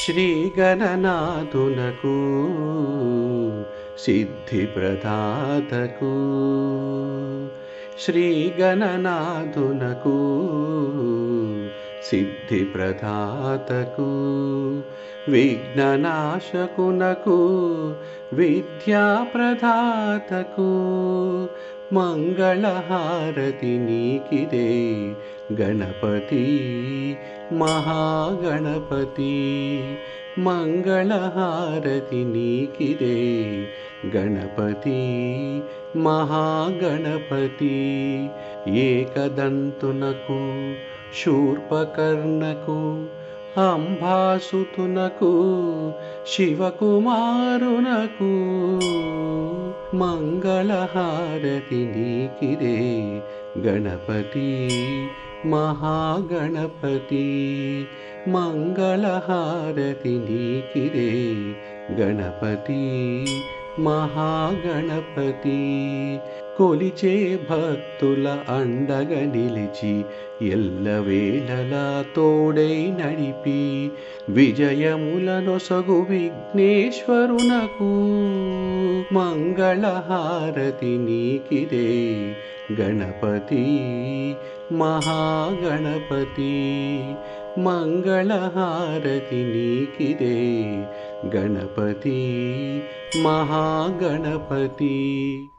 శ్రీగణనాథునకు సిద్ధిప్రదాతకు శ్రీగణనాథునకు సిద్ధిప్రదాతకు విఘ్ననాశకునకు విద్యాప్రదాతకు మంగళహారతి నీకిదే గణపతి మహాగణపతి మంగళహారతి నీకిదే గణపతి మహాగణపతి ఏకదంతునకు శూర్పకర్ణకు అంబాసుతునకు శివకుమారునకు మంగళహారతి నీకిదే గణపతి మహాగణపతి మంగళహారతి నీకిదే గణపతి మహాగణపతి కొలిచే భక్తుల అండగా నిలిచి ఎల్లవేళలా తోడై నడిపి విజయములనొసగు విఘ్నేశ్వరునకు మంగళహారతి నీకిదే గణపతి మహాగణపతి మంగళహారతి నీకిదే గణపతి మహాగణపతి.